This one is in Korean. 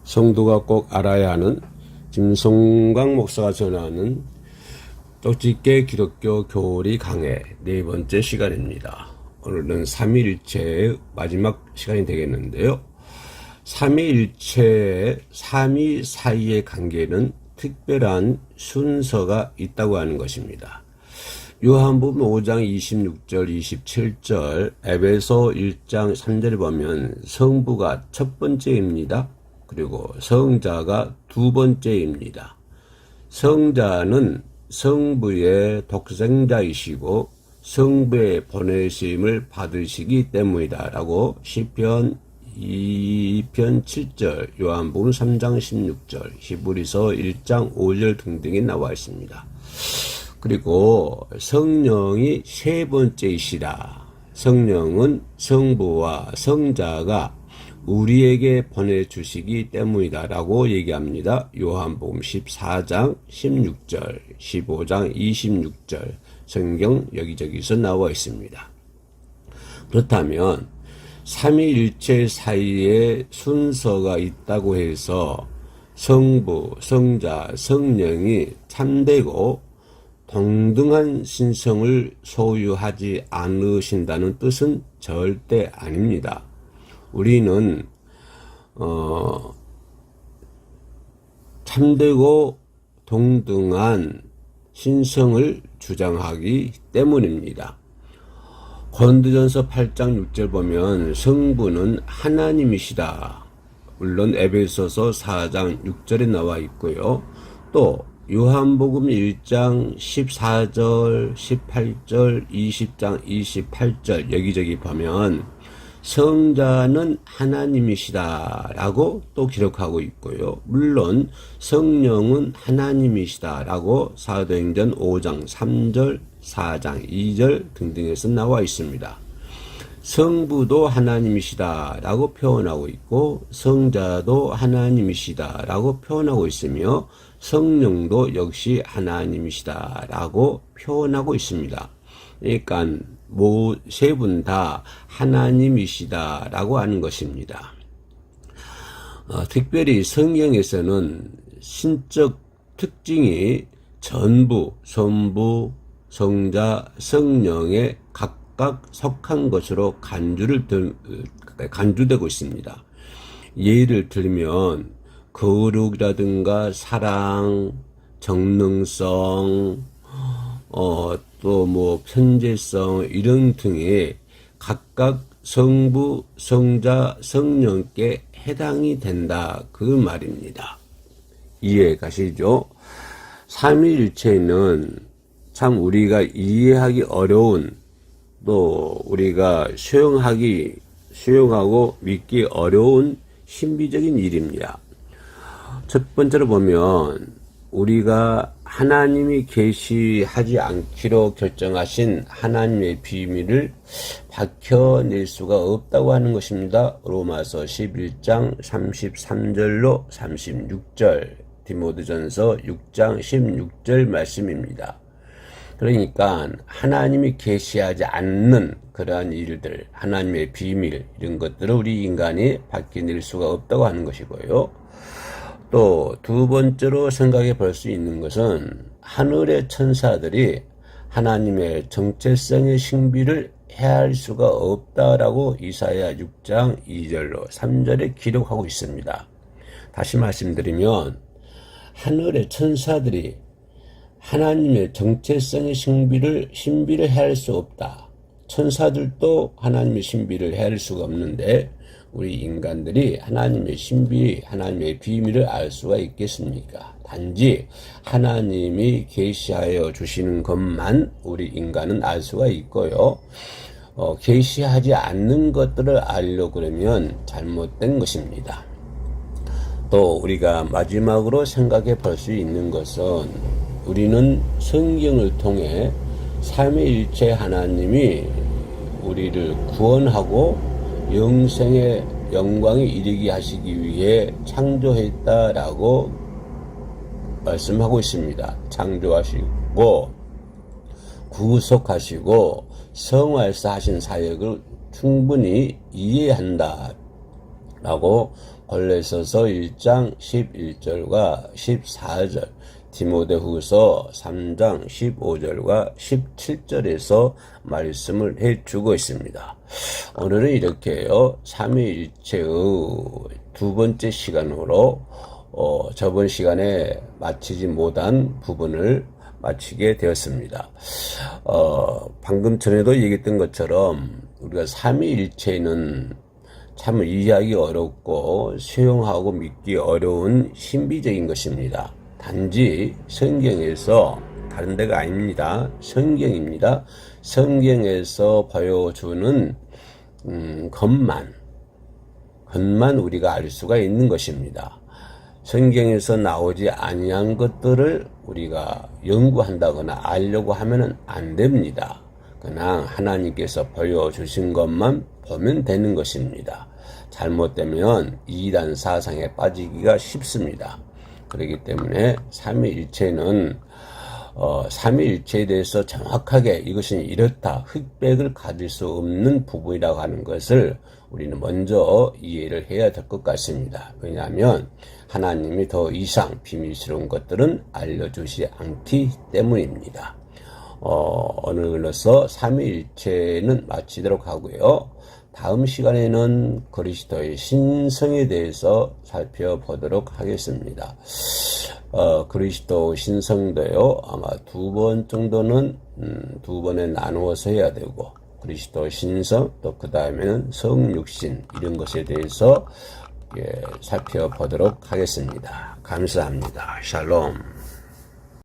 성도가 꼭 알아야 하는 김성광 목사가 전하는 쪽집게 기독교 교리 강해 네 번째 시간입니다. 오늘은 삼위일체의 마지막 시간이 되겠는데요. 삼위일체의 삼위 사이의 관계는 특별한 순서가 있다고 하는 것입니다. 요한복음 5장 26절 27절 에베소 1장 3절을 보면 성부가 첫 번째입니다. 그리고 성자가 두 번째입니다. 성자는 성부의 독생자이시고 성부의 보내심을 받으시기 때문이다 라고 시편 2편 7절, 요한복음 3장 16절, 히브리서 1장 5절 등등이 나와 있습니다. 그리고 성령이 세 번째이시라. 성령은 성부와 성자가 우리에게 보내주시기 때문이다 라고 얘기합니다. 요한복음 14장 16절, 15장 26절 성경 여기저기서 나와 있습니다. 그렇다면 삼위일체 사이에 순서가 있다고 해서 성부, 성자, 성령이 참되고 동등한 신성을 소유하지 않으신다는 뜻은 절대 아닙니다. 우리는 참되고 동등한 신성을 주장하기 때문입니다. 고린도전서 8장 6절 보면 성부는 하나님이시다. 물론 에베소서 4장 6절에 나와 있고요. 또 요한복음 1장 14절, 18절, 20장 28절 여기저기 보면 성자는 하나님이시다 라고 또 기록하고 있고요. 물론 성령은 하나님이시다 라고 사도행전 5장 3절, 4장 2절 등등에서 나와 있습니다. 성부도 하나님이시다 라고 표현하고 있고 성자도 하나님이시다 라고 표현하고 있으며 성령도 역시 하나님이시다 라고 표현하고 있습니다. 그러니까 세 분 다 하나님이시다 라고 하는 것입니다. 특별히 성경에서는 신적 특징이 전부, 성부, 성자, 성령에 각각 속한 것으로 간주되고 있습니다. 예를 들면 거룩이라든가 사랑, 정능성, 또 편재성 이런 등의 각각 성부, 성자, 성령께 해당이 된다 그 말입니다. 이해 가시죠? 삼위일체는 참 우리가 이해하기 어려운 또 우리가 수용하고 믿기 어려운 신비적인 일입니다. 첫 번째로 보면 우리가 하나님이 계시하지 않기로 결정하신 하나님의 비밀을 밝혀낼 수가 없다고 하는 것입니다. 로마서 11장 33절로 36절, 디모데전서 6장 16절 말씀입니다. 그러니까 하나님이 계시하지 않는 그러한 일들, 하나님의 비밀 이런 것들을 우리 인간이 밝혀낼 수가 없다고 하는 것이고요. 또 두 번째로 생각해 볼 수 있는 것은 하늘의 천사들이 하나님의 정체성의 신비를 헤아릴 수가 없다라고 이사야 6장 2절로 3절에 기록하고 있습니다. 다시 말씀드리면 하늘의 천사들이 하나님의 정체성의 신비를 헤아릴 수 없다. 천사들도 하나님의 신비를 헤아릴 수가 없는데 우리 인간들이 하나님의 신비, 하나님의 비밀을 알 수가 있겠습니까? 단지 하나님이 계시하여 주시는 것만 우리 인간은 알 수가 있고요. 계시하지 않는 것들을 알려고 그러면 잘못된 것입니다. 또 우리가 마지막으로 생각해 볼 수 있는 것은 우리는 성경을 통해 삼위일체 하나님이 우리를 구원하고 영생의 영광에 이르게 하시기 위해 창조했다라고 말씀하고 있습니다. 창조하시고 구속하시고 성화해서 하신 사역을 충분히 이해한다. 라고 골로새서 1장 11절과 14절, 디모데후서 3장 15절과 17절에서 말씀을 해주고 있습니다. 오늘은 이렇게요, 삼위일체의 두 번째 시간으로 저번 시간에 마치지 못한 부분을 마치게 되었습니다. 방금 전에도 얘기했던 것처럼 우리가 삼위일체는 참 이해하기 어렵고 수용하고 믿기 어려운 신비적인 것입니다. 단지 성경에서, 다른 데가 아닙니다. 성경입니다. 성경에서 보여주는 것만 우리가 알 수가 있는 것입니다. 성경에서 나오지 아니한 것들을 우리가 연구한다거나 알려고 하면은 안 됩니다. 그냥 하나님께서 보여주신 것만 보면 되는 것입니다. 잘못되면 이단 사상에 빠지기가 쉽습니다. 그렇기 때문에 삼위일체는 삼위일체에 대해서 정확하게 이것은 이렇다, 흑백을 가질 수 없는 부분이라고 하는 것을 우리는 먼저 이해를 해야 될 것 같습니다. 왜냐하면 하나님이 더 이상 비밀스러운 것들은 알려주지 않기 때문입니다. 오늘로써 삼위일체는 마치도록 하고요. 다음 시간에는 그리스도의 신성에 대해서 살펴보도록 하겠습니다. 그리스도 신성도요, 아마 두 번 정도는 두 번에 나누어서 해야 되고, 그리스도 신성, 또 그 다음에는 성육신, 이런 것에 대해서 살펴보도록 하겠습니다. 감사합니다. 샬롬.